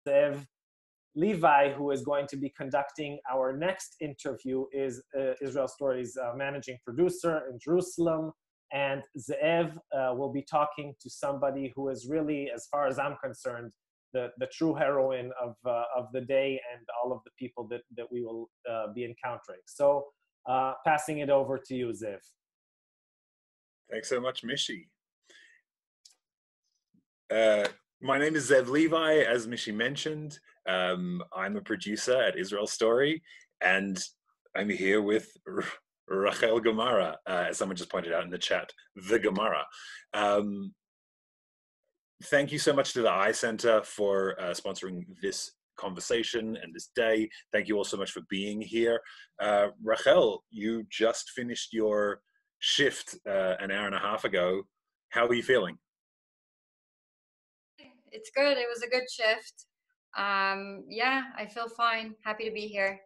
Zev Levi, who is going to be conducting our next interview, is Israel Story's managing producer in Jerusalem. And Zev will be talking to somebody who is really, as far as I'm concerned, the true heroine of the day and all of the people that we will be encountering. So passing it over to you, Zev. Thanks so much, Mishi. My name is Zev Levi, as Mishi mentioned. I'm a producer at Israel Story, and I'm here with Rachel Gemara, as someone just pointed out in the chat, the Gemara. Thank you so much to the Eye Center for sponsoring this conversation and this day. Thank you all so much for being here. Rachel, you just finished your shift an hour and a half ago. How are you feeling? It's good. It was a good shift. Yeah, I feel fine. Happy to be here.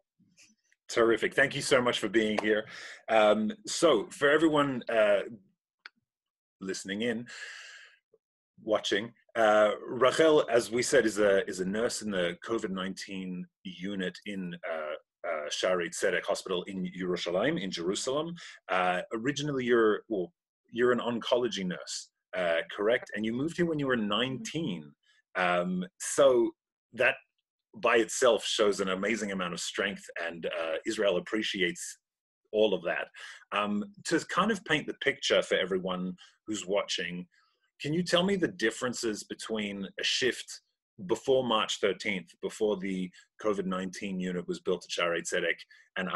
Terrific. Thank you so much for being here. So for everyone listening in, watching, Rachel, as we said, is a nurse in the COVID-19 unit in Shaarei Tzedek Hospital in Yerushalayim, in Jerusalem. Originally, you're an oncology nurse, correct? And you moved here when you were 19. So that by itself shows an amazing amount of strength, and Israel appreciates all of that. To kind of paint the picture for everyone who's watching, can you tell me the differences between a shift before March 13th, before the COVID-19 unit was built at Shaarei Tzedek, and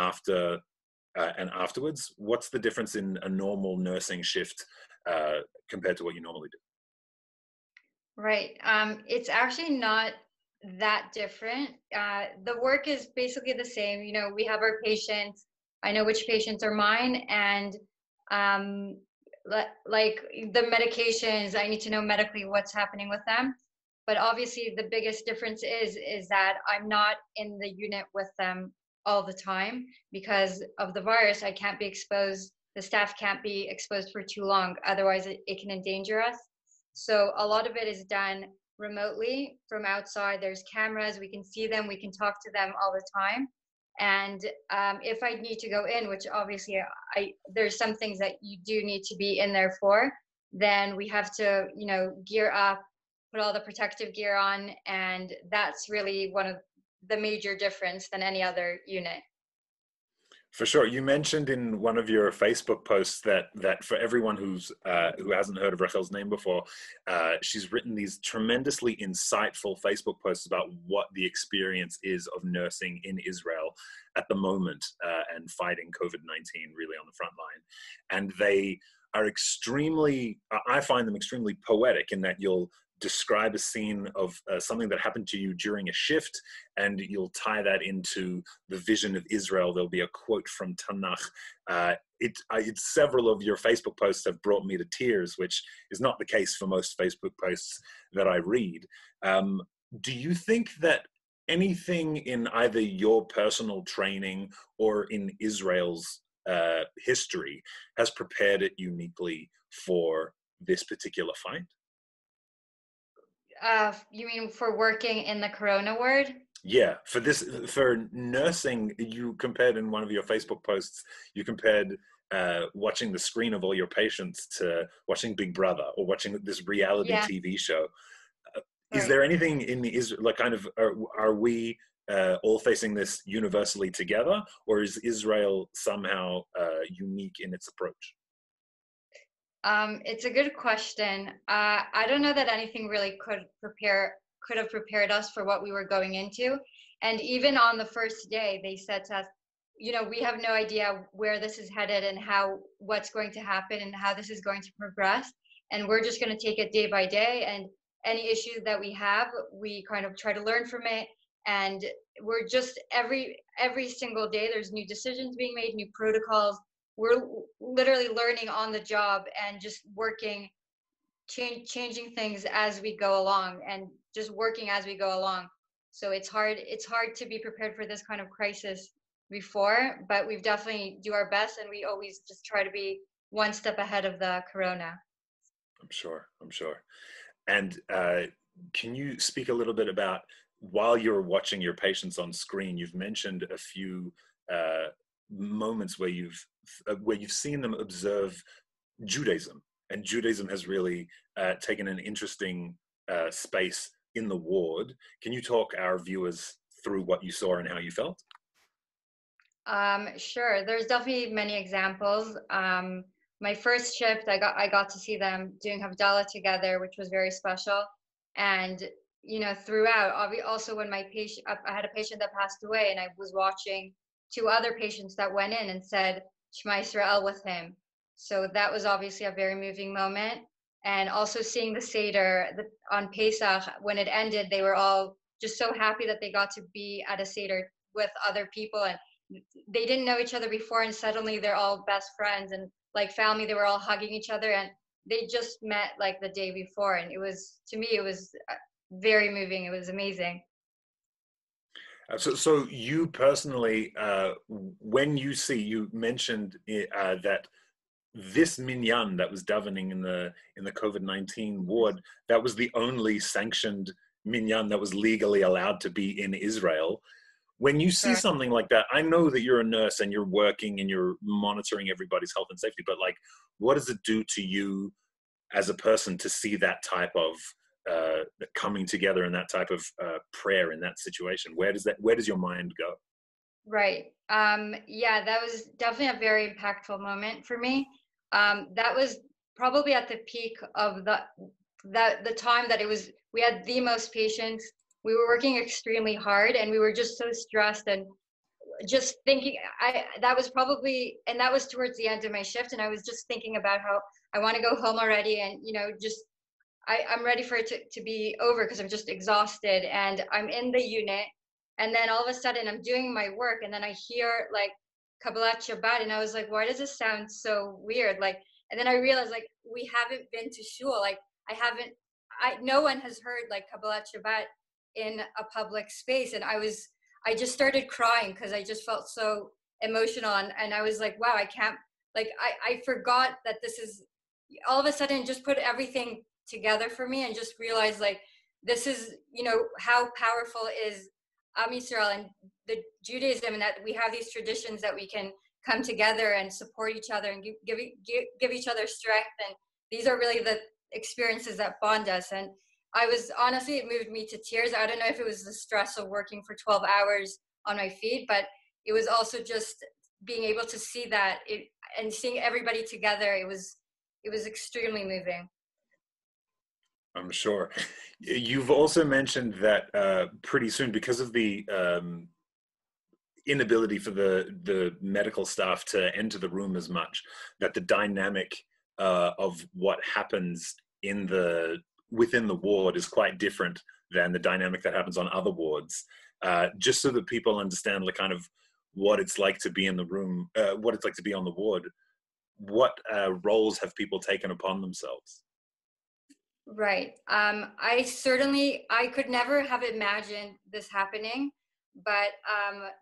afterwards? What's the difference in a normal nursing shift compared to what you normally do? Right. It's actually not that different. The work is basically the same. You know, we have our patients. I know which patients are mine, and like the medications, I need to know medically what's happening with them. But obviously the biggest difference is that I'm not in the unit with them all the time because of the virus. I can't be exposed. The staff can't be exposed for too long. Otherwise it can endanger us. So a lot of it is done remotely from outside. There's cameras, we can see them, we can talk to them all the time. And if I need to go in, which obviously there's some things that you do need to be in there for, then we have to, you know, gear up, put all the protective gear on, and that's really one of the major difference than any other unit. For sure. You mentioned in one of your Facebook posts that for everyone who hasn't heard of Rachel's name before, she's written these tremendously insightful Facebook posts about what the experience is of nursing in Israel at the moment and fighting COVID-19 really on the front line. And they are extremely, I find them extremely poetic in that you'll describe a scene of something that happened to you during a shift, and you'll tie that into the vision of Israel. There'll be a quote from Tanakh. Several of your Facebook posts have brought me to tears, which is not the case for most Facebook posts that I read. Do you think that anything in either your personal training or in Israel's history has prepared it uniquely for this particular fight? You mean for working in the corona ward? Yeah, for nursing, you compared in one of your Facebook posts, you compared watching the screen of all your patients to watching Big Brother or watching this reality TV show. Is there anything in the like kind of are we all facing this universally together, or is Israel somehow unique in its approach? It's a good question. I don't know that anything really could have prepared us for what we were going into. And even on the first day, they said to us, you know, we have no idea where this is headed and what's going to happen and how this is going to progress. And we're just going to take it day by day. And any issues that we have, we kind of try to learn from it. And we're just every single day, there's new decisions being made, new protocols. We're literally learning on the job and just working, changing things as we go along and just working as we go along. So it's hard to be prepared for this kind of crisis before, but we've definitely do our best, and we always just try to be one step ahead of the corona. I'm sure. And can you speak a little bit about while you're watching your patients on screen, you've mentioned a few moments where you've seen them observe Judaism, and Judaism has really taken an interesting space in the ward. Can you talk our viewers through what you saw and how you felt? Sure. There's definitely many examples. My first shift, I got to see them doing Havdalah together, which was very special. And throughout, also when I had a patient that passed away, and I was watching two other patients that went in and said Shema Yisrael with him. So that was obviously a very moving moment. And also seeing the Seder on Pesach, when it ended, they were all just so happy that they got to be at a Seder with other people, and they didn't know each other before, and suddenly they're all best friends and like family. They were all hugging each other, and they just met like the day before, and to me it was very moving. It was amazing. So you personally, when you mentioned that this minyan that was davening in the COVID-19 ward, that was the only sanctioned minyan that was legally allowed to be in Israel. When you see something like that, I know that you're a nurse and you're working and you're monitoring everybody's health and safety, but like, what does it do to you as a person to see that type of coming together and that type of prayer in that situation? Where does your mind go? Right. Yeah, that was definitely a very impactful moment for me. That was probably at the peak of the time that we had the most patients. We were working extremely hard, and we were just so stressed and just thinking. That was towards the end of my shift, and I was just thinking about how I want to go home already, and I'm ready for it to be over because I'm just exhausted, and I'm in the unit, and then all of a sudden I'm doing my work, and then I hear like Kabbalat Shabbat, and I was like, why does this sound so weird? Like, and then I realized like we haven't been to shul, like no one has heard like Kabbalat Shabbat in a public space, and I just started crying because I just felt so emotional, and I was like, wow, I can't, like I forgot that this is, all of a sudden just put everything together for me, and just realized like this is how powerful is Am Yisrael and the Judaism, and that we have these traditions that we can come together and support each other and give each other strength, and these are really the experiences that bond us. And honestly, it moved me to tears. I don't know if it was the stress of working for 12 hours on my feet, but it was also just being able to see that and seeing everybody together. It was extremely moving. I'm sure. You've also mentioned that pretty soon, because of the inability for the medical staff to enter the room as much, that the dynamic of what happens within the ward is quite different than the dynamic that happens on other wards. Just so that people understand the kind of what it's like to be in the room, what it's like to be on the ward. What roles have people taken upon themselves? Right. I could never have imagined this happening, but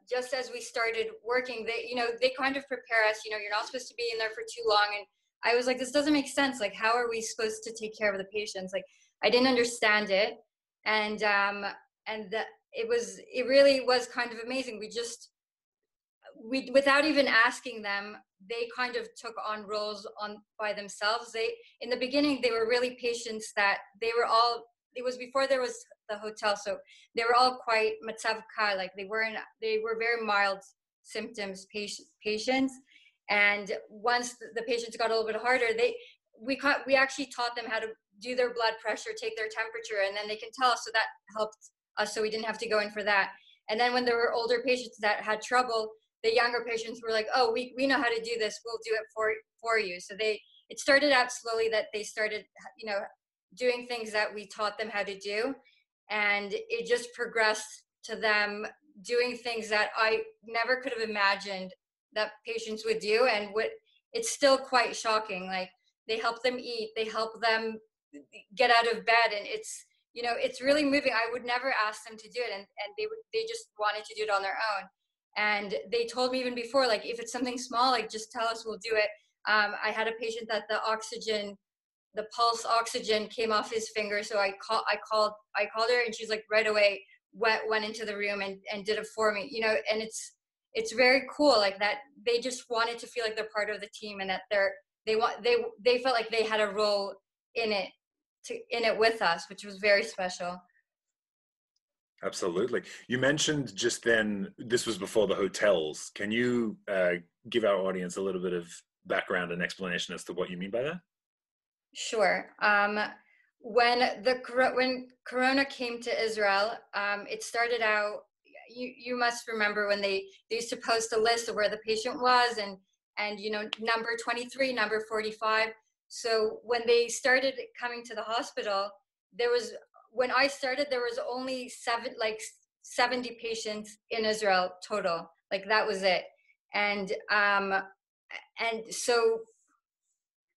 just as we started working, they kind of prepare us, you're not supposed to be in there for too long. And I was like, this doesn't make sense. Like, how are we supposed to take care of the patients? Like, I didn't understand it. And it really was kind of amazing. Without even asking them, they kind of took on roles by themselves. In the beginning, they were really patients that it was before there was the hotel. So they were all quite matzav kal, like they were very mild symptoms patients. And once the patients got a little bit harder, we actually taught them how to do their blood pressure, take their temperature, and then they can tell us. So that helped us, so we didn't have to go in for that. And then when there were older patients that had trouble, the younger patients were like, oh, we know how to do this. We'll do it for you. So it started out slowly, that they started, doing things that we taught them how to do. And it just progressed to them doing things that I never could have imagined that patients would do. And it's still quite shocking. Like, they help them eat, they help them get out of bed. And it's really moving. I would never ask them to do it. And they just wanted to do it on their own. And they told me even before, like, if it's something small, like, just tell us, we'll do it. I had a patient that the pulse oxygen came off his finger. So I called her, and she's like, right away, went into the room and did it for me, you know, and it's very cool like that. They just wanted to feel like they're part of the team and that they felt like they had a role in it with us, which was very special. Absolutely. You mentioned just then, this was before the hotels. Can you give our audience a little bit of background and explanation as to what you mean by that? Sure. When Corona came to Israel, it started out, you must remember when they used to post a list of where the patient was and you know, number 23, number 45. So when they started coming to the hospital, when I started, there was only 70 patients in Israel total. Like that was it. And so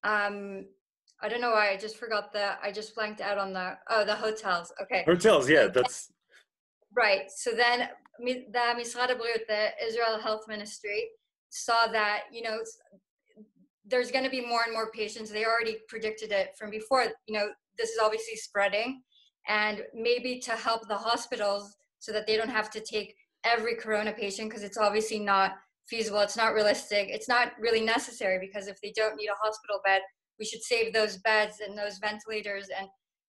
I don't know why I just blanked out on the hotels. Okay. Hotels, yeah, that's right. So then the Misrad Habriyut, the Israel Health Ministry, saw that, you know, there's going to be more and more patients. They already predicted it from before. You know, this is obviously spreading, and maybe to help the hospitals so that they don't have to take every Corona patient, because it's obviously not feasible. It's not realistic. It's not really necessary, because if they don't need a hospital bed, we should save those beds and those ventilators and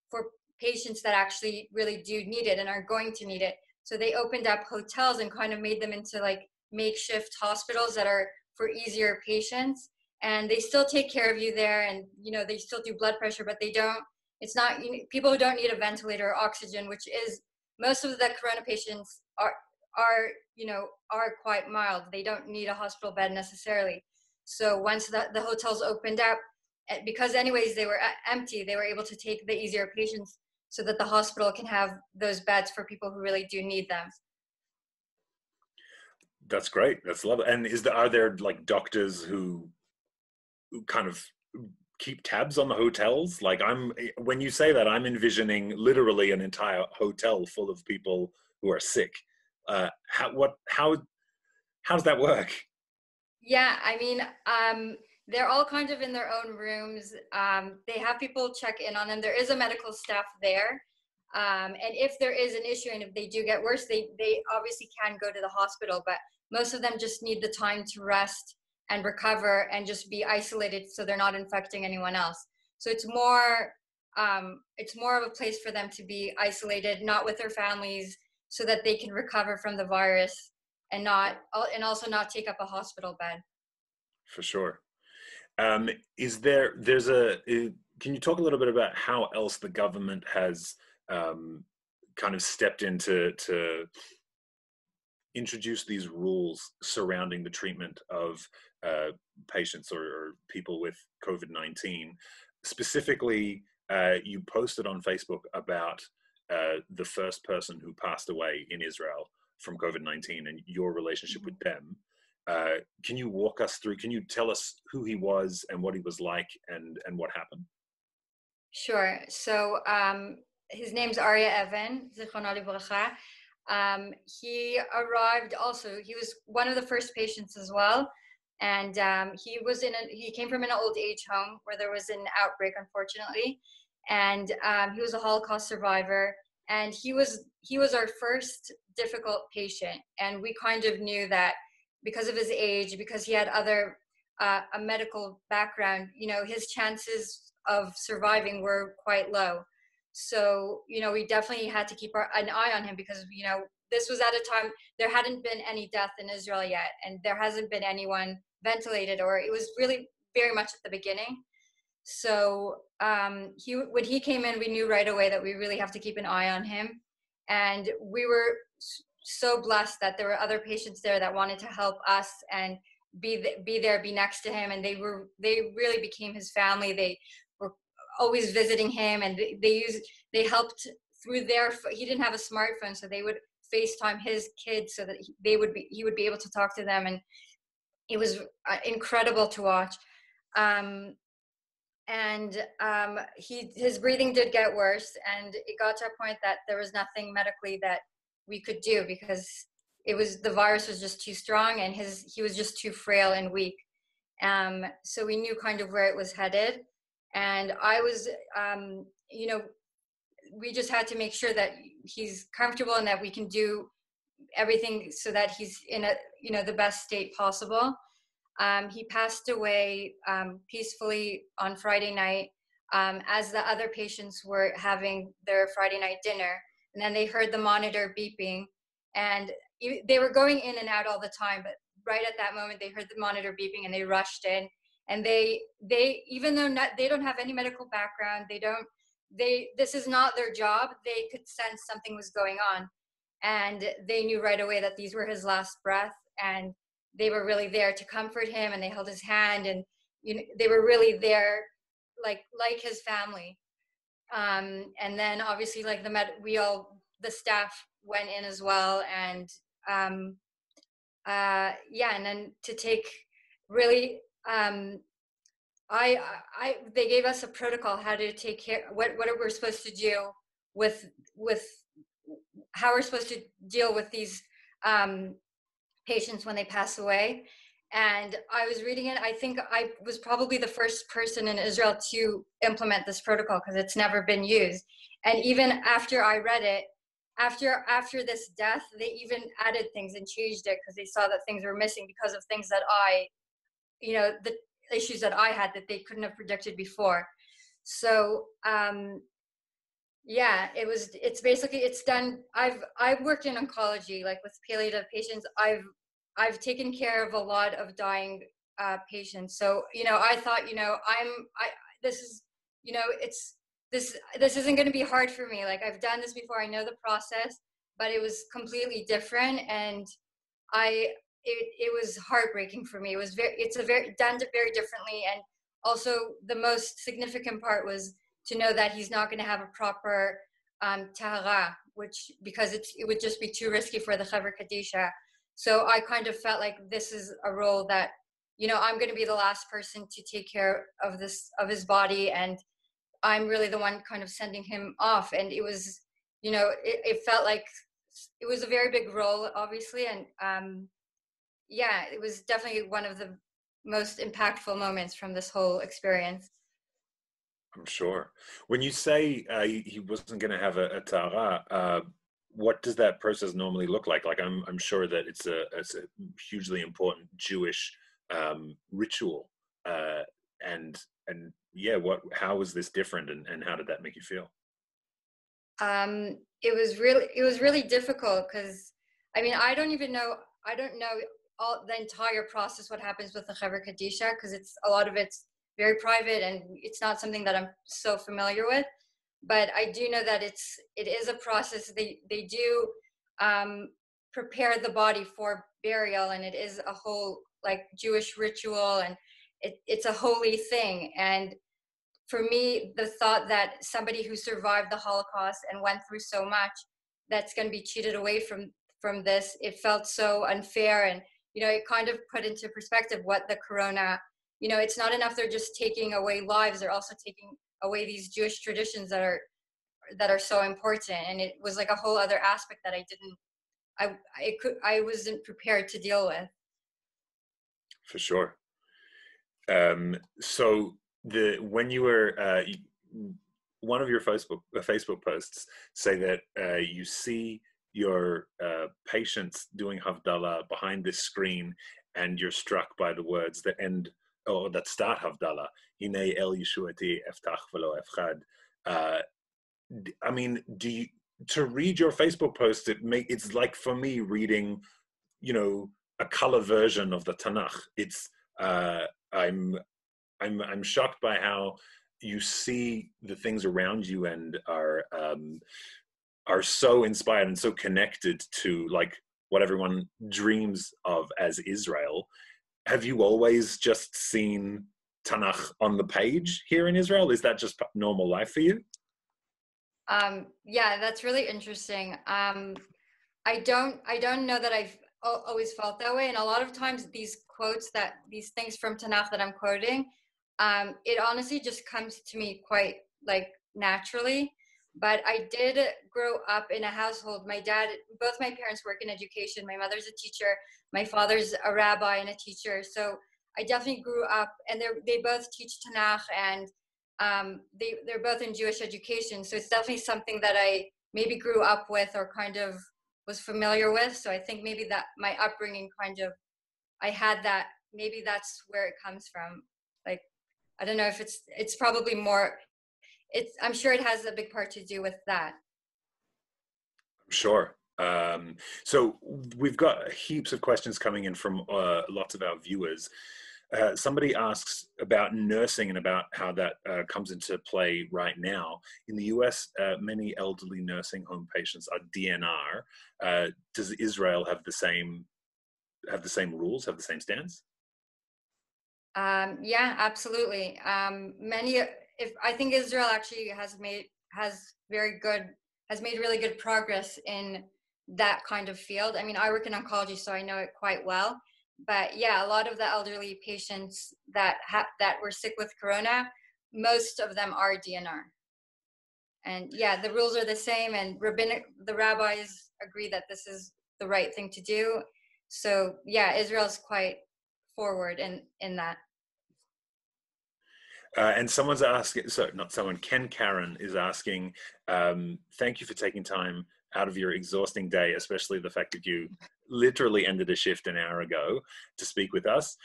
for patients that actually really do need it and are going to need it. So they opened up hotels and kind of made them into like makeshift hospitals that are for easier patients. And they still take care of you there, and you know, they still do blood pressure, but they don't, it's not, you know, people who don't need a ventilator or oxygen, which is most of the Corona patients are quite mild. They don't need a hospital bed necessarily. So once the hotels opened up, because anyways they were empty, they were able to take the easier patients so that the hospital can have those beds for people who really do need them. That's great. That's lovely. And are there like doctors who kind of keep tabs on the hotels? Like when you say that, I'm envisioning literally an entire hotel full of people who are sick. How does that work? Yeah, I mean, they're all kind of in their own rooms. They have people check in on them. There is a medical staff there. And if there is an issue and if they do get worse, they obviously can go to the hospital, but most of them just need the time to rest and recover and just be isolated so they're not infecting anyone else. So it's more of a place for them to be isolated, not with their families, so that they can recover from the virus and also not take up a hospital bed. For sure. Can you talk a little bit about how else the government has kind of stepped in to introduce these rules surrounding the treatment of patients or people with COVID-19? Specifically, you posted on Facebook about the first person who passed away in Israel from COVID-19 and your relationship with them. Can you walk us through, can you tell us who he was and what he was like and what happened? Sure. So his name's Arya Evan, Zichrono Livracha. He arrived also, he was one of the first patients as well. And he came from an old age home where there was an outbreak, unfortunately. And he was a Holocaust survivor. And he was our first difficult patient. And we kind of knew that because of his age, because he had a medical background, you know, his chances of surviving were quite low. So, you know, we definitely had to keep an eye on him because, you know, this was at a time there hadn't been any death in Israel yet, and there hasn't been anyone ventilated, or it was really very much at the beginning. So when he came in, we knew right away that we really have to keep an eye on him. And we were so blessed that there were other patients there that wanted to help us and be there, be next to him. And they really became his family. They were always visiting him, and they helped through he didn't have a smartphone, so they would FaceTime his kids so that he would be able to talk to them. And it was incredible to watch. His breathing did get worse, and it got to a point that there was nothing medically that we could do because the virus was just too strong, and he was just too frail and weak. So we knew kind of where it was headed. And I was, you know, we just had to make sure that he's comfortable and that we can do everything so that he's in a, you know, the best state possible. He passed away peacefully on Friday night as the other patients were having their Friday night dinner. And then they heard the monitor beeping, and they were going in and out all the time, but right at that moment they heard the monitor beeping and they rushed in. And they even though they don't have any medical background, this is not their job, they could sense something was going on. And they knew right away that these were his last breath, and they were really there to comfort him, and they held his hand, and you know, they were really there like his family. And then obviously like the staff went in as well, and yeah, and then to take really they gave us a protocol how to take care, what we're supposed to do with how we're supposed to deal with these patients when they pass away. And I was reading it. I think I was probably the first person in Israel to implement this protocol because it's never been used. And even after I read it, after this death, they even added things and changed it because they saw that things were missing because of things that you know, the issues that I had that they couldn't have predicted before. So yeah, it's done. I've worked in oncology, like with palliative patients. I've taken care of a lot of dying patients. So, you know, I thought, you know, this is, you know, this isn't going to be hard for me. Like, I've done this before. I know the process, but it was completely different. And it was heartbreaking for me. It's done very differently. And also the most significant part was to know that he's not going to have a proper tahara, because it would just be too risky for the Chaver Kadisha. So I kind of felt like this is a role that, you know, I'm going to be the last person to take care of his body, and I'm really the one kind of sending him off. And it was, you know, it felt like it was a very big role, obviously. And yeah, it was definitely one of the most impactful moments from this whole experience. I'm sure. When you say he wasn't going to have a tahara, what does that process normally look like? Like, I'm sure that it's a hugely important Jewish ritual, and yeah, how was this different, and how did that make you feel? It was really difficult because, I mean, I don't know all the entire process, what happens with the Chaver Kadisha, because a lot of it's very private and it's not something that I'm so familiar with. But I do know that it is a process. They do prepare the body for burial, and it is a whole like Jewish ritual, and it's a holy thing. And for me, the thought that somebody who survived the Holocaust and went through so much, that's going to be cheated away from this, it felt so unfair. And you know, it kind of put into perspective what the corona, you know, it's not enough they're just taking away lives, they're also taking away these Jewish traditions that are so important. And it was like a whole other aspect that I wasn't prepared to deal with. For sure. So when you were one of your Facebook posts say that you see your patients doing Havdalah behind this screen, and you're struck by the words that end, or that start Havdalah, Hinei El Yeshuati Eftach Velo Efchad. I mean, to read your Facebook post, it's like, for me, reading, you know, a color version of the Tanakh. It's I'm shocked by how you see the things around you and are so inspired and so connected to like what everyone dreams of as Israel. Have you always just seen Tanakh on the page here in Israel? Is that just normal life for you? Yeah, that's really interesting. I don't know that I've always felt that way. And a lot of times these things from Tanakh that I'm quoting, it honestly just comes to me quite like naturally. But I did grow up in a household. Both my parents work in education. My mother's a teacher. My father's a rabbi and a teacher. So I definitely grew up, and they both teach Tanakh. And they're both in Jewish education, so it's definitely something that I maybe grew up with or kind of was familiar with. So I think maybe that my upbringing kind of, I had that, maybe that's where it comes from. Like, I don't know if it's probably more, I'm sure it has a big part to do with that. Sure. So we've got heaps of questions coming in from lots of our viewers. Somebody asks about nursing and about how that comes into play right now. In the US, many elderly nursing home patients are DNR. Does Israel have the same rules, have the same stance? Yeah, absolutely. I think Israel actually has made really good progress in that kind of field. I mean, I work in oncology, so I know it quite well. But yeah, a lot of the elderly patients that were sick with corona, most of them are DNR. And yeah, the rules are the same, and the rabbis agree that this is the right thing to do. So yeah, Israel's quite forward in that. And someone's asking, so not someone, Ken Karen is asking, thank you for taking time out of your exhausting day, especially the fact that you literally ended a shift an hour ago to speak with us.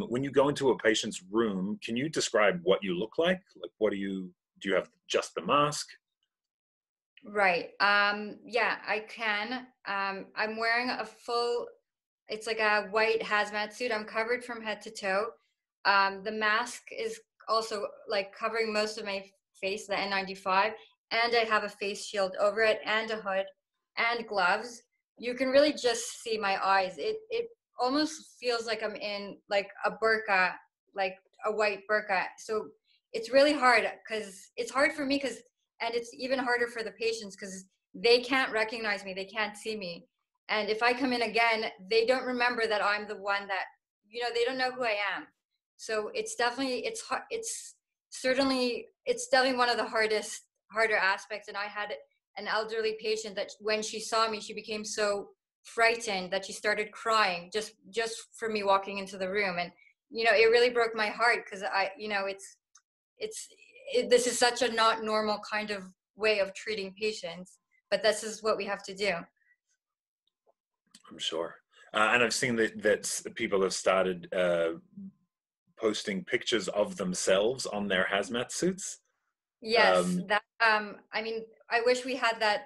When you go into a patient's room, can you describe what you look like? Like, do you have just the mask? Right. Yeah, I can. I'm wearing it's like a white hazmat suit. I'm covered from head to toe. The mask is also like covering most of my face, the N95, and I have a face shield over it and a hood and gloves. You can really just see my eyes. It almost feels like I'm in like a burqa, like a white burqa. So it's really hard because it's hard for me and it's even harder for the patients because they can't recognize me. They can't see me. And if I come in again, they don't remember that I'm the one that, they don't know who I am. So it's definitely one of the harder aspects. And I had an elderly patient that when she saw me, she became so frightened that she started crying just for me walking into the room. And, it really broke my heart because this is such a not normal kind of way of treating patients, but this is what we have to do. I'm sure. And I've seen that people have started posting pictures of themselves on their hazmat suits. Yes, I mean, I wish we had that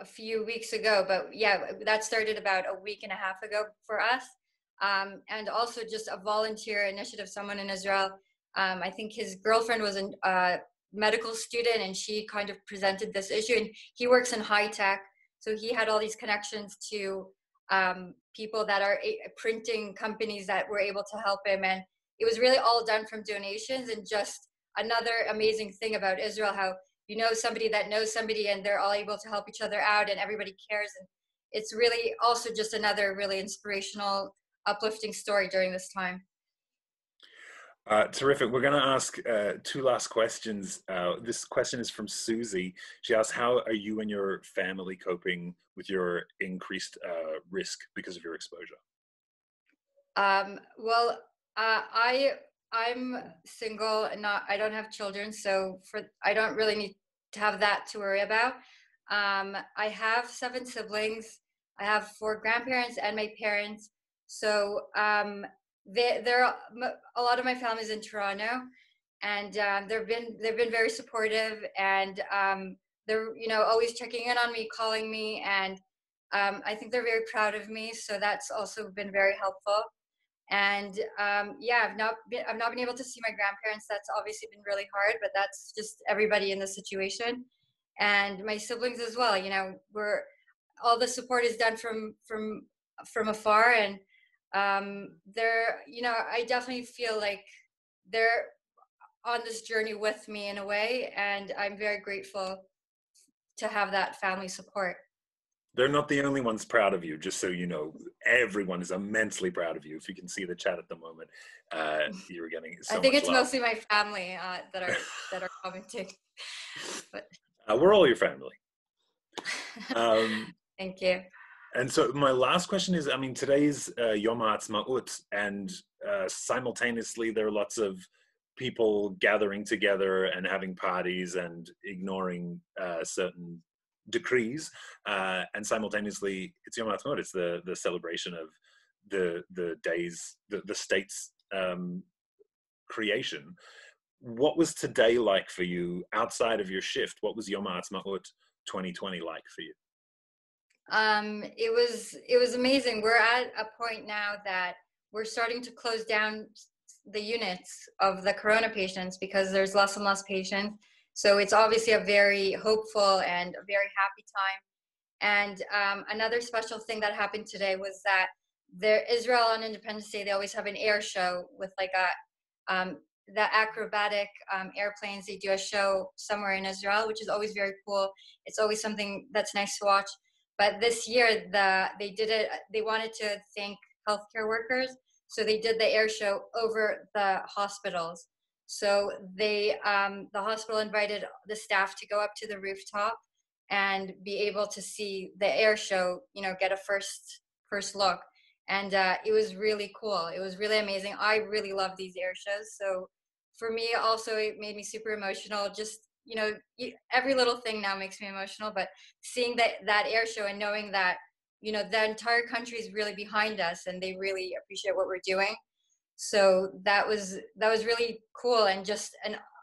a few weeks ago, but yeah, that started about a week and a half ago for us. And also just a volunteer initiative, someone in Israel, I think his girlfriend was a medical student and she kind of presented this issue, and he works in high tech. So he had all these connections to people that are printing companies that were able to help him. And it was really all done from donations. And just another amazing thing about Israel, how somebody that knows somebody and they're all able to help each other out and everybody cares. And it's really also just another really inspirational, uplifting story during this time. Terrific. We're going to ask two last questions. This question is from Susie. She asks, how are you and your family coping with your increased risk because of your exposure? Well, I'm single and I don't have children, so I don't really need to have that to worry about. I have 7 siblings. I have 4 grandparents and my parents. So there are a lot of my family's in Toronto, and they've been very supportive, and they're always checking in on me, calling me, and I think they're very proud of me. So that's also been very helpful. And yeah, I've not been able to see my grandparents. That's obviously been really hard, but that's just everybody in this situation, and my siblings as well. All the support is done from afar, and they're I definitely feel like they're on this journey with me in a way, and I'm very grateful to have that family support. They're not the only ones proud of you, just so you know. Everyone is immensely proud of you. If you can see the chat at the moment, you're getting so much love. I think it's mostly my family that are commenting. But we're all your family. Thank you. And so my last question is, I mean, today's Yom HaAtzmaut, and simultaneously there are lots of people gathering together and having parties and ignoring certain decrees, and simultaneously it's Yom Ha'atzmaut. It's the celebration of the days, the state's creation. What was today like for you outside of your shift? What was Yom Ha'atzmaut 2020 like for you? It was amazing. We're at a point now that we're starting to close down the units of the corona patients because there's less and less patients. So it's obviously a very hopeful and a very happy time. And another special thing that happened today was that Israel on Independence Day, they always have an air show with like the acrobatic airplanes. They do a show somewhere in Israel, which is always very cool. It's always something that's nice to watch. But this year, they wanted to thank healthcare workers. So they did the air show over the hospitals. So the hospital invited the staff to go up to the rooftop and be able to see the air show, get a first look. And it was really cool. It was really amazing. I really love these air shows. So for me also, it made me super emotional. Just, every little thing now makes me emotional, but seeing that air show and knowing that, the entire country is really behind us and they really appreciate what we're doing. So that was really cool, and just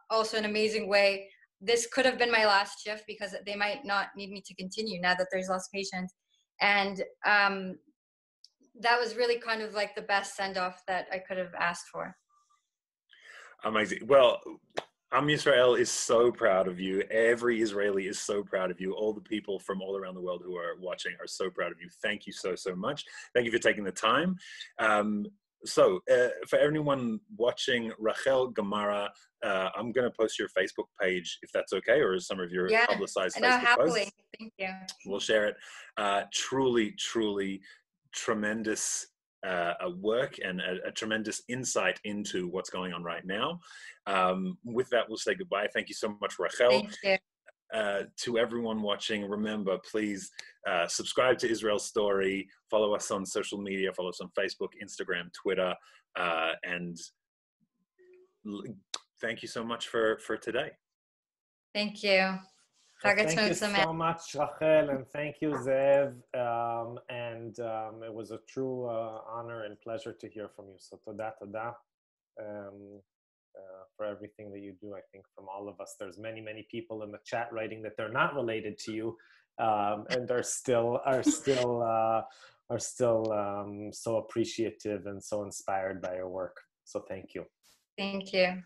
also an amazing way. This could have been my last shift because they might not need me to continue now that there's less patients. And that was really kind of like the best send-off that I could have asked for. Amazing. Well, Israel is so proud of you. Every Israeli is so proud of you. All the people from all around the world who are watching are so proud of you. Thank you so, so much. Thank you for taking the time. So for everyone watching, Rachel Gemara, I'm going to post your Facebook page if that's okay, or some of your publicized Facebook happily. posts. Thank you. We'll share it. Truly, truly tremendous work and a tremendous insight into what's going on right now. With that, we'll say goodbye. Thank you so much, Rachel. Thank you. To everyone watching, remember, please subscribe to Israel Story, follow us on social media, follow us on Facebook, Instagram, Twitter, and thank you so much for today. Thank you. Well, thank you so much, Rachel, and thank you, Zev. It was a true honor and pleasure to hear from you. So toda, toda. For everything that you do. I think from all of us, there's many, many people in the chat writing that they're not related to you, and are still so appreciative and so inspired by your work. So thank you. Thank you.